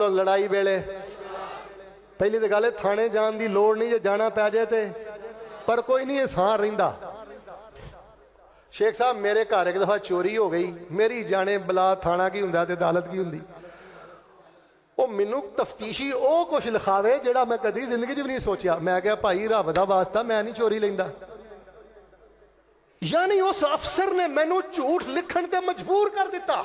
लड़ाई वेले पहली तो गल है थाने जान की लोड़ नहीं, जे जाना पै जाए तो पर कोई नहीं एहसान रहिंदा। शेख साहब मेरे घर एक दफ़ा चोरी हो गई, मेरी जाने बला थाना की हुंदा ते अदालत की हुंदी। वो मैनू तफ्तीशी वो कुछ लिखावे जिहड़ा मैं कदी जिंदगी च भी नहीं सोचा। मैं क्या भाई रब दा वास्ता मैं नहीं चोरी लैंदा। यानी उस अफसर ने मैनू झूठ लिखण ते मजबूर कर दिता।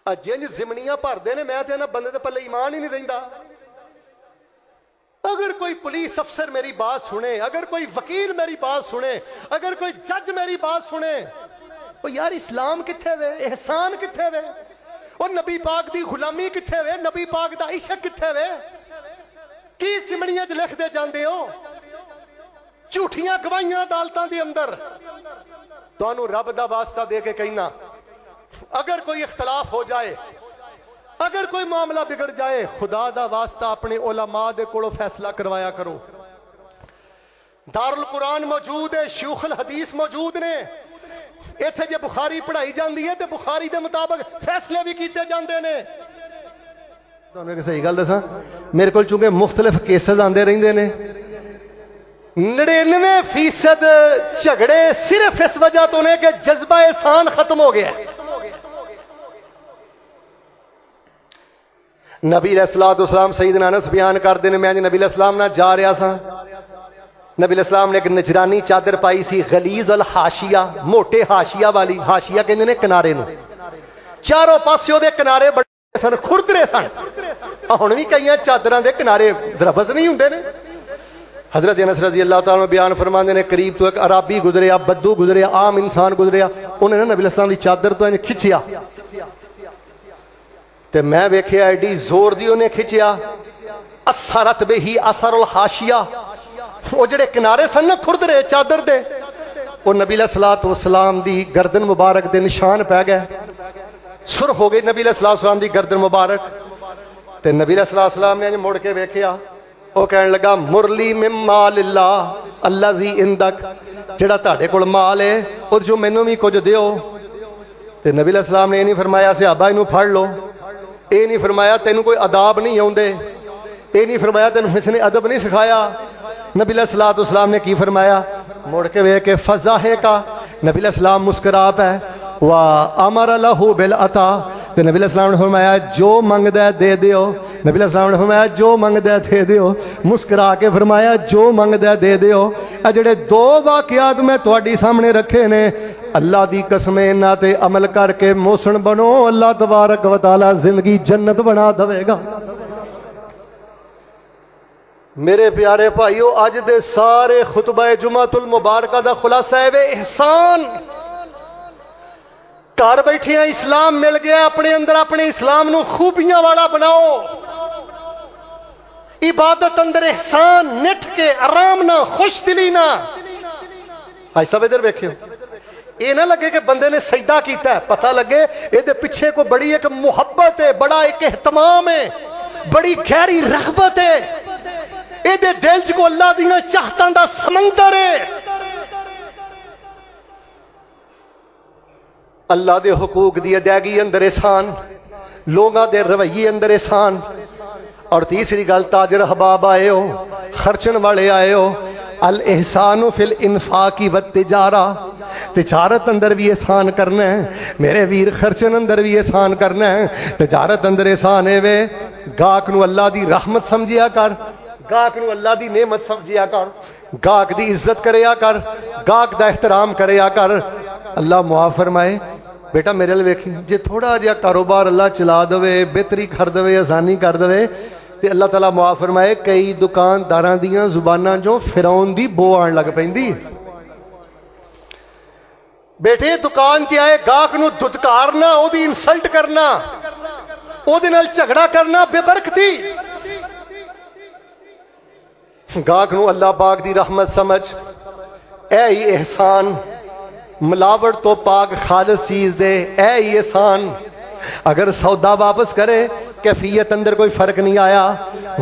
जिंज जिमनियां भरते ने मैं तो बंदे के पल्ले ईमान ही नहीं रहिंदा। अगर कोई पुलिस अफसर मेरी बात सुने, अगर कोई वकील मेरी बात सुने, अगर कोई जज मेरी बात सुने, वो यार इस्लाम किथे वे, एहसान किथे वे, और नबी पाक दी गुलामी किथे वे, नबी पाक दा इश्क किथे वे, की सिमनियां च लिखदे जांदे हो, झूठियां गवाहियां अदालतां दे अंदर। तुहानू रब दा वास्ता दे के कहना, अगर कोई इख्तलाफ हो जाए, अगर कोई मामला बिगड़ जाए, खुदा दा वास्ता अपने उलमा दे कोलों फैसला करवाया करो। दारुल कुरान मौजूद है, शयूखुल हदीस मौजूद ने। इत्थे जे बुखारी पढ़ाई जाती है तो बुखारी के मुताबिक फैसले भी किए जाते हैं। तुहानू एक सही गल दसां, मेरे को चूंकि मुख्तलिफ केसेस आते रहंदे ने, 99% झगड़े सिर्फ इस वजह तो ने कि जज्बा एहसान खत्म हो गया है। नबी अलैहिस्सलाम सईदना अनस बयान करते हैं, मैं नबी अलैहिस्सलाम नाल जा रहा सा। नबी अलैहिस्सलाम ने एक नजरानी चादर पाई सी, गलीज अल हाशिया, मोटे हाशिया वाली। हाशिया कहते हैं किनारे नूं, चारों पासे ओहदे किनारे बड़े सन, खुरदरे सन। हुण भी कई चादरां दे किनारे दरबस नहीं हुंदे ने। हजरत अनस रजी अल्लाह तआला बयान फरमाते हैं, करीब तो एक अराबी गुजरिया, बद्दू गुजरिया, आम इंसान गुजरिया, उन्हें ना नबी अलैहिस्सलाम दी चादर तो इंज खिंचिया ते मैं वेख्या एडी जोर दी उन्हें खिंचिया, असरत बिही असरुल हाशिया, वो जेड़े किनारे सन ना खुरदरे चादर दे, वो नबी अलैहिस्सलाम दी गर्दन मुबारक दे निशान पै गए। सुर हो गई नबी अलैहिस्सलाम दी गर्दन मुबारक। ते नबी अलैहिस्सलाम ने मुड़ के वेख्या, वो कहने लगा, मुरली मिन मालिल्लाह अल्लज़ी इंदक, जेड़ा तुहाडे कोल माल है और जो मैनू भी कुछ दिओ। ते नबी अलैहिस्सलाम ने ये नहीं फरमाया सहाबा इनू फड़ लो, ये नहीं फरमाया तेनू कोई अदाब नहीं आउंदे, ये नहीं फरमाया तेनू किसी ने अदब नहीं सिखाया। नबी अलैहिस्सलाम ने की फरमाया, मुड़ के वेख के फज़ाहे का, नबी अलैहिस्सलाम मुस्कुरा पे, वा अमर लहू बिल अता, ते नबी अलैहिस्सलाम ने फरमाया जो मंगदा है दे दियो। नबी अलैहिस्सलाम ने फरमाया जो मंगदा है दे दियो, मुस्कुरा के फरमाया जो मंगदा है दे दियो। ए जेड़े दो वाकयात मैं तुहाडी सामने रखे ने, अल्लाह दी कसम इन्हां ते अमल करके मोहसन बनो, अल्लाह तबारक व तआला जिंदगी जन्नत बना देवेगा। मेरे प्यारे भाईओ, अज दे सारे खुतबा जुमातुल मुबारका दा खुलासा है वे एहसान। घर बैठे इस्लाम मिल गया, अपने अंदर अपने इस्लाम नू खूबियां वाला बनाओ। इबादत अंदर एहसान, निठ के आराम ना, खुश दिली ना। भाई सब इधर वेखियो, ये ना लगे कि बंदे ने सजदा किया है, पता लगे ये पिछे को बड़ी एक मुहब्बत है, बड़ा एक एहतमाम है, बड़ी गहरी रगबत है, ये दिल च को अल्लाह दी चाहतां दा समंदर है। अल्लाह दे हुकूक दी अदायगी अंदर एहसान, लोगों दे रवैये अंदर एहसान। और तीसरी गल, ताजर हबाब आए हो, खर्चन वाले आए हो, अल एहसानु फिल इन्फाकी व तिजारा, तिजारत अंदर भी एहसान करना है मेरे वीर, खर्चन अंदर भी एहसान करना है। तिजारत अंदर एहसान है वे, गाहक नू अल्लाह दी रहमत समझिया कर, गाहक नू अल्लाह दी नेमत समझिया कर, गाहक दी इज्जत करिया कर, गाहक दा एहतराम करिया कर। अल्लाह मुआफ फरमाए, बेटा मेरे लिए वेखी, जे थोड़ा जिहा कारोबार अल्लाह चला दे, बेहतरी कर दे, आसानी कर दे, तो अल्लाह ताला मुआफ फरमाए, कई दुकानदारां दियां जुबानां जो फिरौन दी बो आण लग पैंदी। बेटे दुकान ते आए गाहक नू दुदकारना, ओदी इंसल्ट करना, ओदे नाल झगड़ा करना बेबरकती। गाहक नू अल्लाह पाक दी रहमत समझ, ऐ ही एहसान। मिलावट तो पाक खालिस चीज दे, ऐ ही एहसान। अगर सौदा वापस करे, कैफियत अंदर कोई फर्क नहीं आया,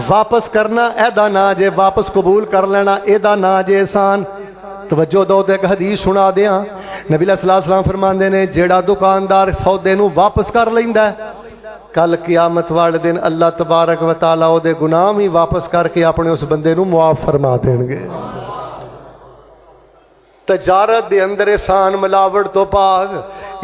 वापस करना एदा ना जे, वापस कबूल कर लेना एदा ना जे एहसान। तवज्जो दो, तो एक हदीस सुना दिया। नबी अलैहिस्सलाम फरमांदे ने, जेड़ा दुकानदार सौदे नू वापस कर लैंदा है, कल क़यामत वाले दिन अल्लाह तबारक व तआला उहदे गुनाह भी वापस करके अपने उस बंदे नूं मुआफ फरमा देणगे। तजारत दे अंदर एहसान मिलावट तो पाग।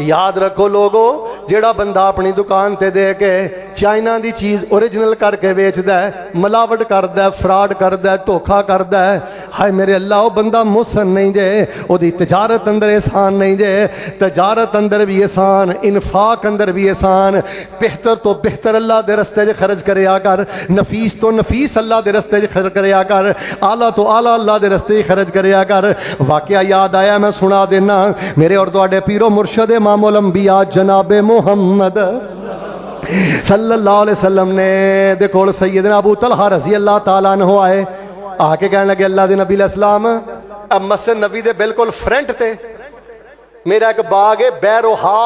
याद रखो लोगो, जेड़ा बंदा अपनी दुकान ते दे के चाइना दी चीज़ ओरिजिनल करके बेचदा है, मिलावट करदा है, फ्रॉड करदा है, धोखा करदा है, हाय मेरे अल्लाह, वो बंदा मुहसन नहीं जे, ओदी तजारत अंदर एहसान नहीं जे। तजारत अंदर भी एहसान, इन्फाक अंदर भी एहसान। बेहतर तो बेहतर अल्लाह दे रस्ते च खर्च करया कर, नफीस तो नफीस अल्लाह दे रस्ते च खर्च करया कर, आला तो आला अल्लाह दे रस्ते च खर्च करया कर। वाकया याद आया, मैं सुना देना, मेरे और तुहाडे पीरो मुर्शद इमामुल अंबिया जनाबे मुहम्मद सल्लल्लाहु अलैहि वसल्लम ने दे कोल सैयदना अबू तलहा रज़ी अल्लाह ताला अन्हु आए, आके कहने लगे अल्लाह दे नबी अलैहिस्सलाम, अब मस्जिद नबी दे बिल्कुल फ्रंट ते मेरा एक बाग है बैरोहा।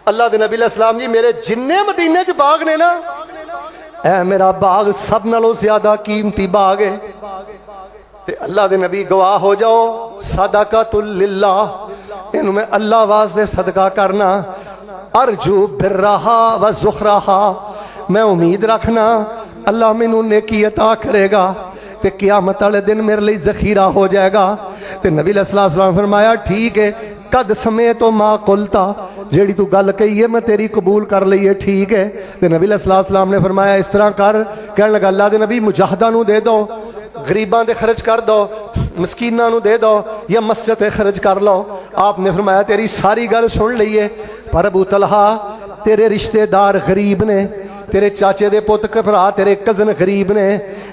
अल्लाह दे नबी अलैहिस्सलाम जी, मेरे जिन्ने मदीने च बाग ने ना, ऐ मेरा बाग सब नालों ज्यादा कीमती बाग है। ते अल्लाह दे नबी गवाह हो जाओ, सदकातुल लिल्लाह, इन्हू मैं अल्लाह वास्ते सदका करना। अर्जू बिर्रहा व ज़ुखराहा, मैं उम्मीद रखना अल्लाह मैनू नेकी अता करेगा ते क़यामत वाले दिन मेरे लिए ज़ख़ीरा हो जाएगा। ते नबी अलैहिस्सलाम ने फरमाया ठीक है, कद समय तो माँ कुलता, जेड़ी तू गल कही है मैं तेरी कबूल कर ली है, ठीक है। ते नबी अलैहिस्सलाम ने फरमाया इस तरह कर, कहने लगा अल्लाह दे नबी मुजाहिदां नू दे दो, गरीबां दे खर्च कर दो, मस्कीनां नू दे दो, या मस्जिद ते खर्च कर लो। आपने फरमाया तेरी सारी गल सुन ली है, पर अबू तलहा तेरे रिश्तेदार गरीब ने, तेरे चाचे दे पुत के भरा तेरे कज़न गरीब ने,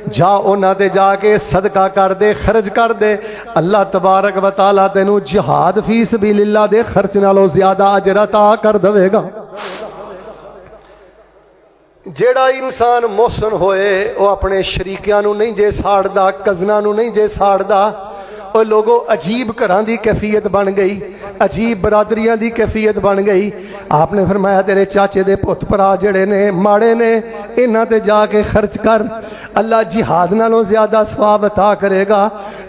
जा उन्हां ते जाके सदका कर दे, खर्च कर दे, अल्लाह तबारक व तआला तैनू जिहाद फी सबीलिल्लाह दे खर्च नालों ज्यादा अजर अता कर देवेगा। जेड़ा इंसान मोहसन होए वो अपने शरीकियां नू नहीं जे साड़दा, कज़नां नू नहीं जे साड़दा। और लोगों अजीब घरां दी कैफियत बन गई, अजीब बरादरियां दी कैफियत बन गई। आपने फरमाया तेरे चाचे दे पुत भरा जड़े ने माड़े ने, इन्हां ते जाके खर्च कर, अल्लाह जिहाद नालों ज्यादा सवाब अता करेगा।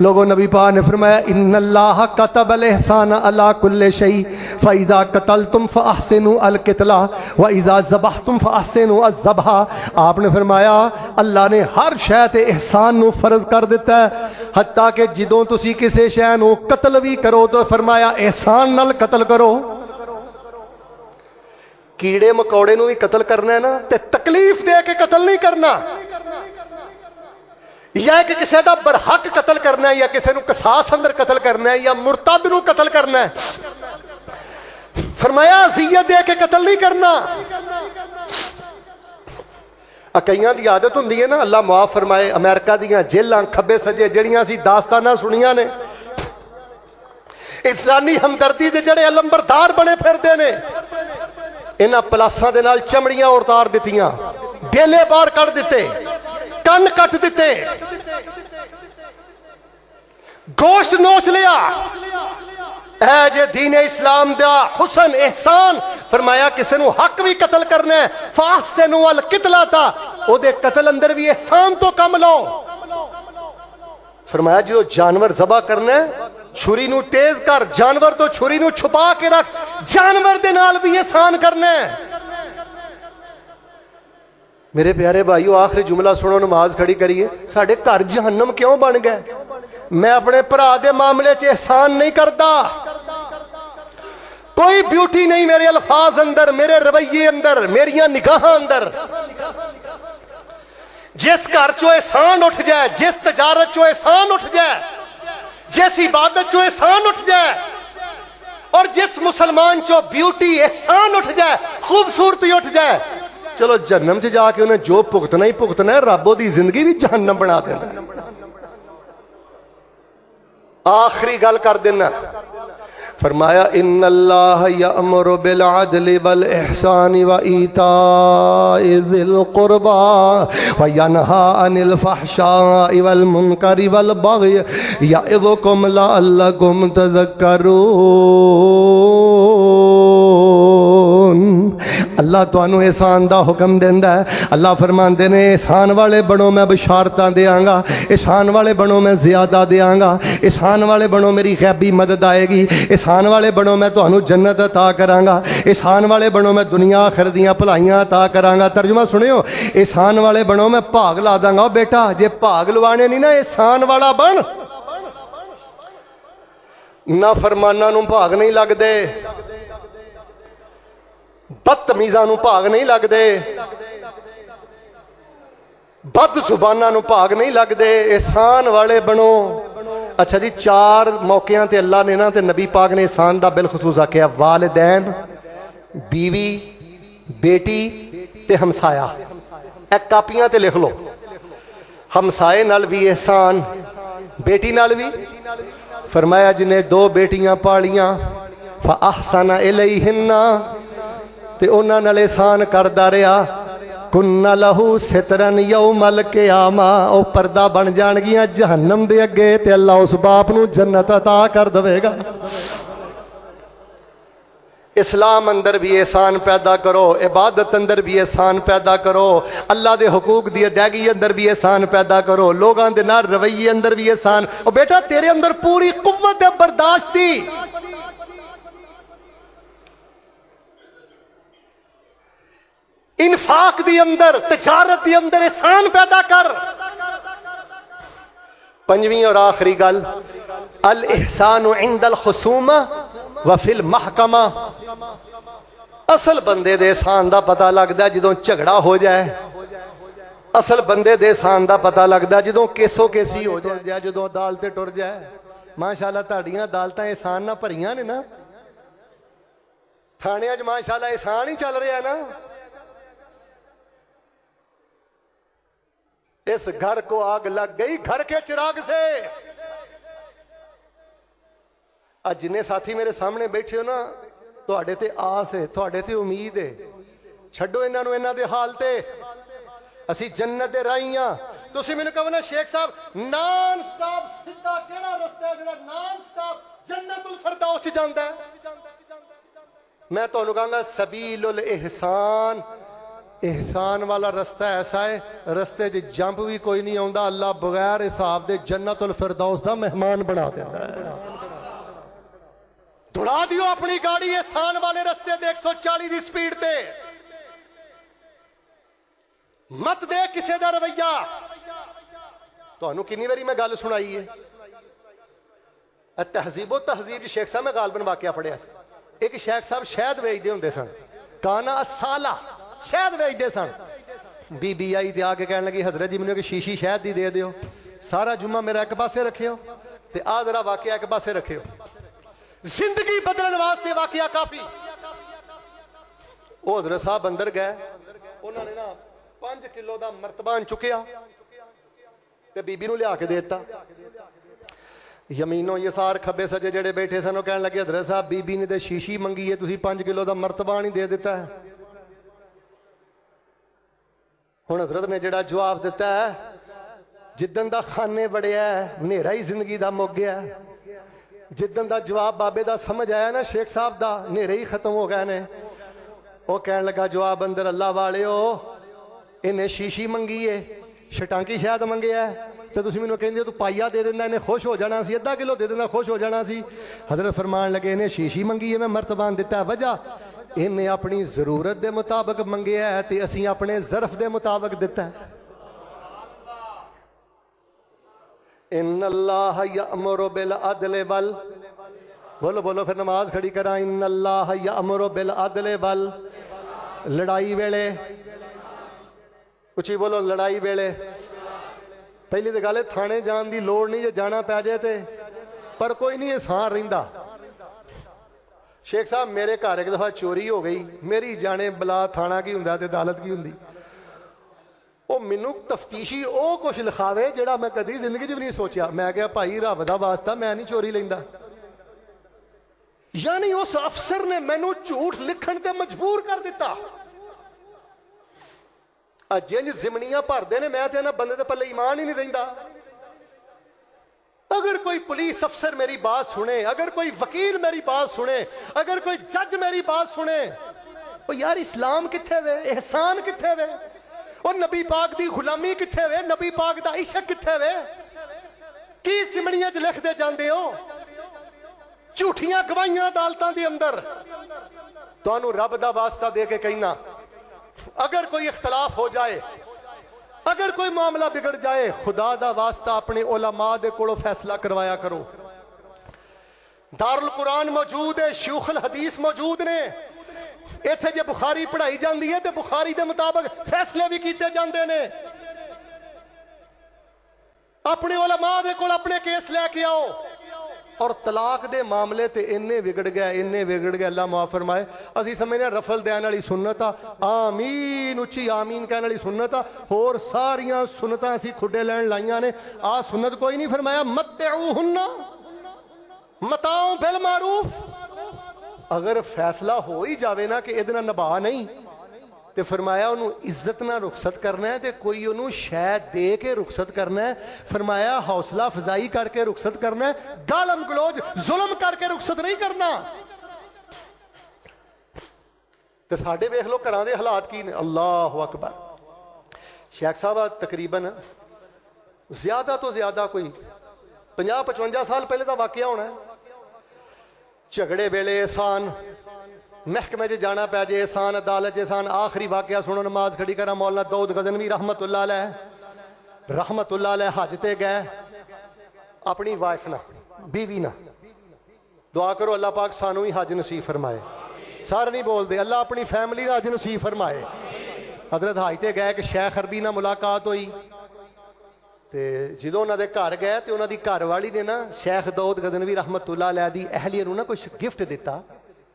लोगों नबी पाक ने फरमाया इन्नल्लाह कतबल एहसान अला कुल्ले शै फइज़ा कतलतुम फअहसिनु अल कितला व इज़ा ज़बहतुम फअहसिनु अज़ ज़बहा। आपने फरमाया अल्लाह ने हर शै ते एहसान नू फर्ज कर दिता है, हत्ता कि जदों तुसी किसी शै नू कतल भी करो तो फरमाया एहसान नाल कतल करो। कीड़े मकौड़े नू भी कतल करना है ना, ते तकलीफ दे के कतल नहीं करना, या कि किसी का बरहक कतल करना है, या किसी नू कसास अंदर कतल करना है, या मुर्तद नू कतल करना है। फरमाया अज़ियत दे के कतल नहीं करना। कईयां दी आदत हुंदी है ना, अल्लाह मुआफ फरमाए, अमेरिका दियां जेलां खब्बे सज्जे जड़ियां सी दास्ताना सुनिया ने, इंसानी हमदर्दी दे जड़े अलंबरदार बने फिरदे ने, इन्हां पलासां दे नाल चमड़ियां उतार दित्तियां, डेले बाहर कढ़ दिते, कन कट दिते, गोश्त नोच लिया। ऐ जे दीन इस्लाम दा हुसन एहसान। फरमाया किसी नू हक भी कतल करना है, फाहसिनु अल कितला था, ओदे कतल अंदर भी एहसान तो कम लो। फरमाया जो जानवर ज़बा करना है, छुरी नू तेज कर, जानवर तो छुरी नू छुपा के रख, जानवर दे नाल भी एहसान करना है। मेरे प्यारे भाइयों, आखिरी जुमला सुनो, नमाज खड़ी करिए। साडे घर जहन्नम क्यों बन गए? मैं अपने भरा दे मामले च एहसान नहीं करता, कोई ब्यूटी नहीं मेरे अल्फाज अंदर, मेरे रवैये अंदर, मेरिया निगाह अंदर। जिस घर चो एहसान उठ जाए, जिस तजारत चो एहसान उठ जाए, जिस इबादत चो एहसान उठ जाए, और जिस मुसलमान चो ब्यूटी एहसान उठ जाए, खूबसूरती उठ जाए, चलो जहन्नम च जाके उन्हें जो भुगतना ही भुगतना है, रब दी जिंदगी भी जहन्नम बना देना। आखिरी गल कर देना, फरमाया इन्नल्लाह यअमुरु बिल अदलि वल इहसानि व ईताइ ज़िल क़ुरबा व यनहा अनिल फ़हशाइ वल मुनकरि वल बग़य यइज़ुकुम लअल्लकुम तज़क्करून। अल्लाह तुहानू एहसान दा हुक्म देंदा है। अल्लाह फरमांदे ने एहसान वाले बनो मैं बशारतां देंगा, एहसान वाले बनो मैं ज़्यादा देंगा, एहसान वाले बनो मेरी गैबी मदद आएगी, एहसान वाले बनो मैं तुहानू जन्नत अता करांगा, एहसान वाले बनो मैं दुनिया आखिर दियां भलाइयां अता करांगा। तर्जुमा सुनियो, एहसान वाले बनो मैं भाग ला दांगा। बेटा जे भाग लवाने नहीं ना, एहसान वाला बन। ना फरमाना नू भाग नहीं लगदे, बदतमीज़ां नू भाग नहीं लगदे, बद जुबानां नू भाग नहीं लगदे, एहसान वाले बनो। अच्छा जी, 4 मौकियां ते अल्लाह ने ना ते नबी पाक ने एहसान दा बिलखसूस आख्या, वालिदैन, बीवी, बेटी ते हमसाया। एक कापियां ते लिख लो, हमसाए नाल भी एहसान, बेटी नाल भी। फरमाया जिन्हें 2 बेटियां पालियां, फ़अहसन इलैहिन्ना, ते उन्हां नाल एहसान करदा रहा, कुन्ना लहू सितरन यौमल क़ियामा, ओ पर्दा बन जाणगियां जहन्नम दे अगे, ते अल्लाह उस बाप नू जन्नत अता कर देवेगा। इस्लाम अंदर भी एहसान पैदा करो, इबादत अंदर भी एहसान पैदा करो, अल्लाह दे हुकूक दी अदायगी अंदर भी एहसान पैदा करो, लोगों दे नाल रवैये अंदर भी एहसान। और बेटा तेरे अंदर पूरी कुव्वत है बर्दाश्त दी, इन्फाक दी अंदर, तिजारत दी अंदर एहसान पैदा कर। 5वीं और आखिरी गल, अल इहसानु इंदल खुसूमा व फिल महकमा। असल बंदे दे एहसान दा पता लगदा जदों झगड़ा हो जाए, असल बंदे दे एहसान दा पता लगदा जदों केसो केसी हो जाए, जदों अदालत टुर जाए। माशाअल्लाह तुहाडीआं अदालतां एहसान ना भरीआं ने ना, थाणियां च माशाअल्लाह एहसान ही चल रहा है ना। इस घर को आग लग गई घर के चिराग से। आज जिन्ने साथी मेरे सामने बैठे हो ना, तुहाडे ते आस है, तुहाडे ते उम्मीद है। छड्डो इन्हां नूं, इन्हां दे हाल ते असी जन्नत दे राही हां। तुसीं मैनूं कहो ना शेख साहब, नॉन स्टॉप सीधा किहड़ा रस्ता है जिहड़ा नॉन स्टॉप जन्नतुल फिरदौस च जांदा है? मैं तुहानूं कहांगा सबीलुल एहसान, एहसान वाला रस्ता ऐसा है, रस्ते च जंप भी कोई नहीं आउंदा, अल्लाह बगैर हिसाब दे जन्नतुल फिरदौस दा मेहमान बना देंदा है। दौड़ा दियो अपनी गाड़ी एहसान वाले रस्ते ते 140 दी स्पीड ते, मत दे किसी दा रवैया। तुहानूं कितनी बारी मैं गल सुनाई है, तहजीबो तहजीब शेख साहब मैं गालबन वाकया पढ़िया। एक शेख साहब शहद वेचते होंदे सन, काना साला शहद वेचते सन। बीबी आई ते आके कहने लगी, हजरत जी मैनूं एक शीशी शहद दी दे दिओ, सारा जुम्मा मेरा एक पासे रखियो ते आ जरा वाकया एक पासे रखियो। जिंदगी बदलने वास्ते वाकया काफी। वो हजरत साहब अंदर गए, उन्होंने ना 5 किलो का मर्तबान चुकया ते बीबी नूं लिया के देता। यमीनों यसार खब्बे सजे जेड़े बैठे सन, कहने लगे हजरत साहब बीबी ने तो शीशी मंगी है, तुसीं 5 किलो का मर्तबान ही दे दिता है। हुण हजरत ने जिहड़ा जवाब दिता है, जिदन दा खाने बड़िया नेरा ही जिंदगी दा मुक गया। जिदन दा जवाब बाबे दा समझ आया ना शेख साहब दा, नेरे ही खत्म हो गए ने। वो कहने लगा जवाब अंदर, अल्लाह वाले हो इन्हें शीशी मंगी है, शटांकी शहद मंगया है, तो तुसीं मैनूं कहंदे तू पाइया दे देंदा, इन्हें खुश हो जाना सी, अद्धा किलो दे देंदा खुश हो जाना सी। हजरत फरमान लगे इन्हें शीशी मंगी है, मैं मर्तबान दिता है। वजह इन्हें अपनी जरूरत के मुताबिक मंगया है ते असीं अपने ज़र्फ के मुताबिक दिता है। इन्नल्लाह यअमुरु बिल अदल वल, बोलो बोलो फिर नमाज खड़ी करा। इन्नल्लाह यअमुरु बिल अदल वल, लड़ाई वेले उची बोलो, लड़ाई वेले पहली तो गल है थाने जान की लोड़ नहीं, जे जाना पै जाए तो, पर कोई नहीं एहसान रहिंदा। शेख साहब मेरे घर एक दफा चोरी हो गई, मेरी जाने बला थाना की हुंदा ते अदालत की हुंदी। वो मैनू तफ्तीशी वो कुछ लिखावे जिहड़ा मैं कदी जिंदगी च भी नहीं सोचा। मैं क्या भाई रब दा वास्ता मैं नहीं चोरी लैंदा। यानी उस अफसर ने मैनू झूठ लिखण ते मजबूर कर दिता। जिंज जिमनियां भरदे ने, मैं ते ना बंदे दे पल्ले ईमान ही नहीं रहिंदा। अगर कोई पुलिस अफसर मेरी बात सुने, अगर कोई वकील मेरी बात सुने, अगर कोई जज मेरी बात सुने, وہ یار اسلام کتھے وے، احسان کتھے وے، وہ نبی پاک دی غلامی کتھے وے، نبی پاک دا عشق کتھے وے؟ کی سمڑیاں چ لکھ دے جاندے ہو؟ جھوٹیاں گواہیاں عدالتاں دے اندر۔ تانوں رب دا واسطہ دے کے کہنا، اگر کوئی اختلاف ہو جائے، اگر کوئی معاملہ بگڑ جائے، خدا دا واسطہ اپنے علماء دے کولوں فیصلہ کروایا کرو۔ دارالقرآن موجود ہے، شیوخ الحدیث موجود نے، ایتھے جے بخاری پڑھائی جاندی ہے تے بخاری دے مطابق فیصلے بھی کیتے جاندے نے۔ اپنے علماء دے کول اپنے کیس لے کے آؤ۔ اور طلاق دے معاملے تے اننے بگڑ گئے، اللہ معاف فرمائے، اسی سمجھنے رفل دین والی سنت آ، آمین اچھی آمین کہنے والی سنت آ، اور ساریاں سنتاں اسی کھڈے لین لائیاں نے، آ سنت کوئی نہیں۔ فرمایا متعوہن متاؤں بالمعروف۔ اگر فیصلہ ہو ہی جاوے نا کہ ادنا نبھا نہیں، تے فرمایا انہوں عزت نہ رخصت کرنا ہے، تے کوئی انہوں شاید دے کے رخصت کرنا ہے، فرمایا حوصلہ فضائی کر کے رخصت کرنا ہے، گالم گلوج ظلم کر کے رخصت نہیں کرنا۔ تے ساڈے ویکھ لو گھراں دے حالات کی نے، اللہ اکبر۔ شیخ صاحب تقریباً زیادہ تو زیادہ کوئی 50-55 سال پہلے دا واقعہ ہونا ہے۔ جھگڑے ویلے احسان محکمے چ جانا پہ جے، احسان عدالت احسان، آخری واقعہ سنو، نماز کھڑی کرا، مولانا داؤد غزنوی رحمت اللہ علیہ حج تے گئے اپنی وائف نہ، بیوی نہ۔ دعا کرو اللہ پاک سانو ہی حج نصیب فرمائے، سارے نہیں بول دے، اللہ اپنی فیملی نہ حج نصیب فرمائے۔ حضرت حج تے گئے کہ شیخ عربی نہ ملاقات ہوئی، تے جدوں انہاں دے گھر گئے تے انہاں دی گھر والی نے نا شیخ داؤد غزنوی رحمت اللہ علیہ دی اہلیہ نوں نا کوئی گفٹ دیتا،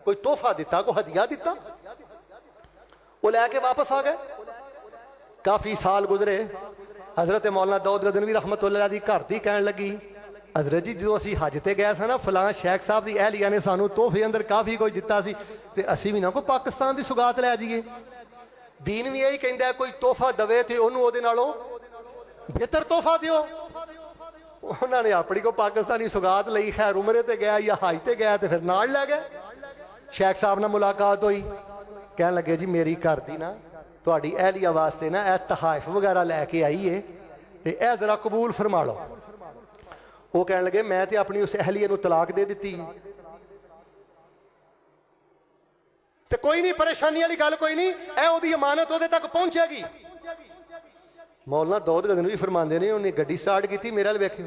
کوئی تحفہ دیتا، کوئی ہدیہ دیتا، وہ لے کے واپس آ گئے۔ کافی سال گزرے، حضرت مولانا داؤد غزنوی رحمت اللہ علیہ دی گھر دی کہن لگی، حضرت جی جدوں اسی حج تے گئے سا نا، فلاں شیخ صاحب دی اہلیہ نے سانو تحفے اندر کافی کوئی دتا سی، تے اسی بھی نہ کوئی پاکستان دی سوگات لے جائیے۔ دین بھی یہی کہندا ہے کوئی تحفہ دوے تے اونوں اودے نالوں بہتر تحفہ دیو۔ انہوں نے اپنی کو پاکستانی سوگات لئی، خیر عمرے تے گیا یا حج تے گیا تے پھر نال لے گئے۔ شیخ صاحب نہ ملاقات ہوئی، کہنے لگے جی میری گھر دی نا تہاڈی اہلیہ واسطے نا اے تحائف وغیرہ لے کے آئی ہے تے اے ذرا قبول فرما لو۔ وہ کہنے لگے میں تے اپنی اس اہلیہ نو طلاق دے دتی تے کوئی نہیں، پریشانی والی گل کوئی نہیں، اے اودی امانت اودے تک پہنچے گی۔ مولانا داؤد غزنوی فرماندے نے انہیں گڈی سٹارٹ کیتی، میرے ول ویکھو،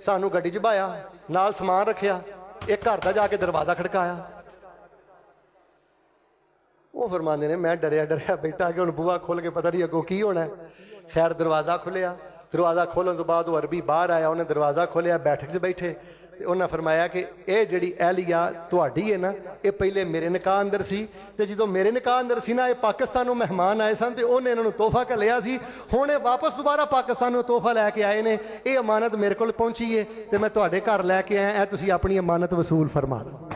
سانو گڈی چ بایا، نال سامان رکھیا، ایک گھر دا جا کے دروازہ کھڑکایا۔ وہ فرماندے نے میں ڈریا بیٹا کہ ہن بوا کھول کے پتہ نہیں اگوں کی ہونا ہے۔ خیر دروازہ کھلیا، دروازہ کھولن تو بعد وہ عربی باہر آیا، انہیں دروازہ کھولیا، بیٹھک چ بیٹھے، انہیں فرمایا کہ اے جڑی اہلیہ تہاڈی ہے نا، اے پہلے میرے نکاح اندر سی، تے جدوں میرے نکاح اندر سی نا، اے پاکستانوں مہمان آئے سن تے انہیں انہوں تحفہ گھلیا سی، ہن اے واپس دوبارہ پاکستانوں تحفہ لے کے آئے نے، اے امانت میرے کول پہنچی ہے تے میں تہاڈے گھر لے کے آیا، اے تسی اپنی امانت وصول فرما لو۔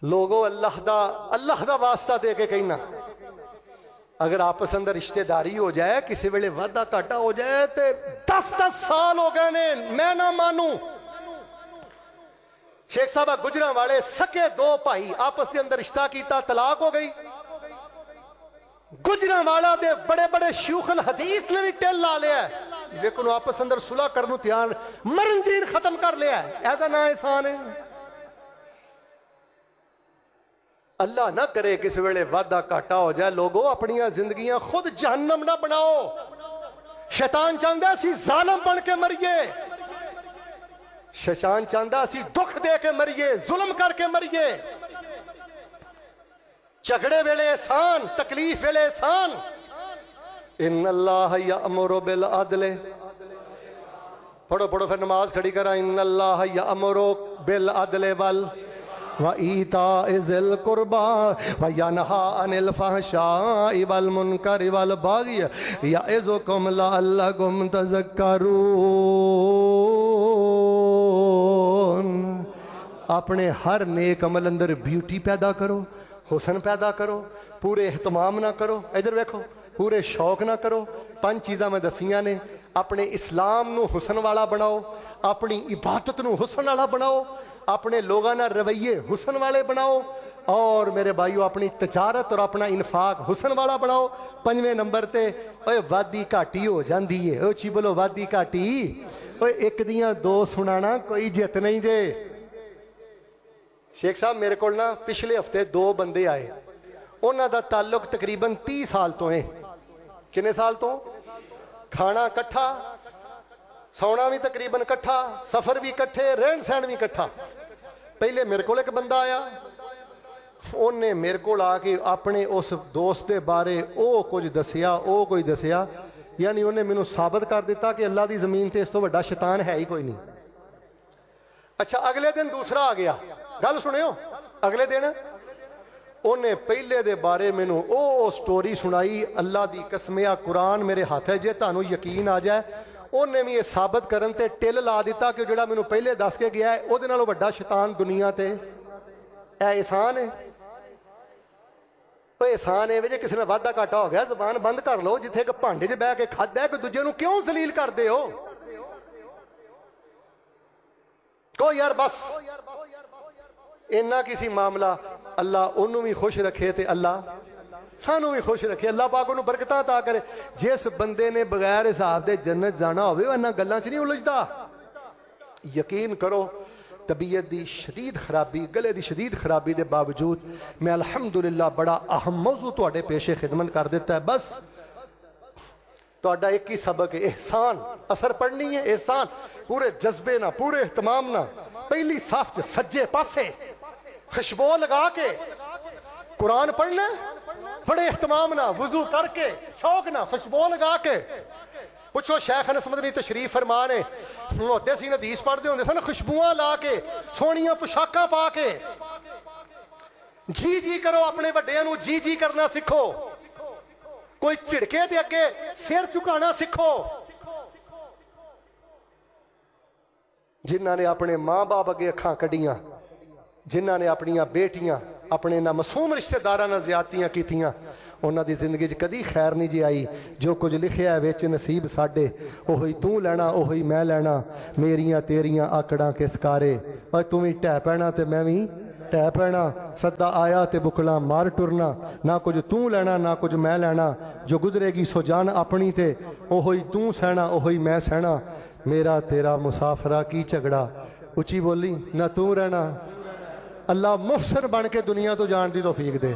لوگوں اللہ دا واسطہ دے کے کہنا، اگر آپس اندر رشتہ داری ہو جائے، کسی ویلے وعدہ گھاٹا ہو جائے تے 10 سال ہو گئے نے میں نہ مانوں۔ شیخ صاحبہ گجراں والے سکے 2 بھائی آپس کے اندر رشتہ کیتا، طلاق ہو گئی۔ گجراں والا دے بڑے بڑے شیوخ الحدیث نے بھی ٹل لا لیا ہے، لیکن آپس اندر صلح کرنوں تیار، مرن جین ختم کر لیا ہے۔ ایسا نہ احسان ہے، اللہ نہ کرے کس ویلے وعدہ گھاٹا ہو جائے۔ لوگوں اپنی زندگیاں خود جہنم نہ بناؤ۔ شیطان چاہتا سی ظالم بن کے مریے، شیطان چاہتا سی دکھ دے کے مریے، ظلم کر کے مریے۔ جھگڑے ویلے احسان، تکلیف ویلے احسان۔ ان اللہ یأمر بالعدل، پڑھو پڑھو پھر نماز کھڑی کرا، ان اللہ یأمر بالعدل وَإِيتَاءِ ذِي الْقُرْبَىٰ وَيَنْهَىٰ عَنِ الْفَحْشَاءِ وَالْمُنكَرِ وَالْبَغْيِ يَعِظُكُمْ لَعَلَّكُمْ تَذَكَّرُونَ۔ اپنے ہر نیک عمل اندر بیوٹی پیدا کرو، حسن پیدا کرو، پورے اہتمام نہ کرو، ادھر ویکھو، پورے شوق نہ کرو۔ 5 چیزاں میں دسیاں نے، اپنے اسلام نو حسن والا بناؤ، اپنی عبادت نو حسن والا بناؤ، اپنے لوگوں نہ رویے حسن والے بناؤ، اور میرے بھائیو اپنی تجارت اور اپنا انفاق حسن والا بناؤ۔ 5ویں نمبر تے اوے وادی گھاٹی ہو جاندی ہے، او چی بولو وادی گھاٹی، اوے ایک دیاں دو سنانا کوئی جت نہیں جے۔ شیخ صاحب میرے کو نا پچھلے ہفتے 2 بندے آئے، انہاں دا تعلق تقریباً 30 سال تو ہے۔ کنے سال تو؟ کھانا کٹھا، سونا بھی تقریباً کٹھا، سفر بھی کٹھے، رہن سہن بھی کٹھا۔ پہلے میرے کو ایک بندہ آیا، انہیں میرے کو آ کے اپنے اس دوست دے بارے او کچھ دسیا، یعنی انہیں مینوں ثابت کر دیتا کہ اللہ دی زمین تے اس تو بڑا شیطان ہے ہی کوئی نہیں۔ اچھا اگلے دن دوسرا آ گیا، گل سنیو، اگلے دن انہیں پہلے دے بارے مینوں او سٹوری سنائی، اللہ دی قسمیا قرآن میرے ہاتھ ہے، جے تانوں یقین آ جائے انہیں بھی یہ ثابت کرن تے ٹل لا دیتا کہ جڑا مینوں پہلے دس کے گیا ہے او دے نالوں بڑا شیطان دنیا تے اے احسان ہے۔ وہ احسان ہے جی کسی نے وعدہ گھاٹا ہو گیا زبان بند کر لو، جتھے کہ بھانڈے چ بہ کے کھدا ہے، کوئی دوجے نو کیوں ذلیل کردے ہو؟ کو یار بس اینا کسی معاملہ، اللہ انہوں بھی خوش رکھے تے اللہ سانوں بھی خوش رکھے، اللہ پاک انہوں برکتاں عطا کرے۔ جس بندے نے بغیر حساب دے جنت جانا ہوئے وہ انہاں گلاں چ نہیں الجھدا۔ یقین کرو طبیعت دی شدید خرابی، گلے دی شدید خرابی دے باوجود میں الحمدللہ بڑا اہم موضوع تواڈے پیش خدمت کر دیتا ہے۔ بس تواڈا ایک ہی سبق ہے، احسان، اثر پڑھنی ہے احسان، پورے جذبے نہ، پورے اہتمام نہ، پہلی صف چ سجے پاسے خوشبو لگا کے قرآن پڑھنا، بڑے اہتمام نہ، وضو کر کے شوق نہ، خوشبو لگا کے۔ پوچھو شیخ انس مدنی تشریف فرما نے محدثین حدیث پڑھتے ہوندے سن خوشبوئاں لا کے، سونیاں پوشاکاں پا کے، جی کرو اپنے وڈیاں نو جی کرنا سکھو، کوئی چڑکے دے اگے سر چکانا سکھو۔ جنہاں نے اپنے ماں باپ اگے اکھاں کڈیاں، جنہاں نے اپنیاں بیٹیاں اپنے نہ معصوم رشتہ داراں نال زیادتیاں کیتیاں، انہاں دی زندگی کدی خیر نہیں جی آئی۔ جو کچھ لکھیا ہے وچ نصیب ساڈے، اوہی تو لینا اوہی میں لینا، میریاں تیریاں آکڑاں کس کارے، اور تم ہی ٹہ پینا تے میں بھی ٹہ پینا، سدا آیا تے بکلا مار ٹرنا، نہ کچھ تو لینا نہ کچھ میں لینا، جو گزرے گی سو جان اپنی تے اوہی تو سہنا اوہی میں سہنا، میرا تیرا مسافرہ کی جھگڑا، اچھی بولی نہ تو رہنا۔ اللہ محسن بن کے دنیا تو جان دی توفیق دے۔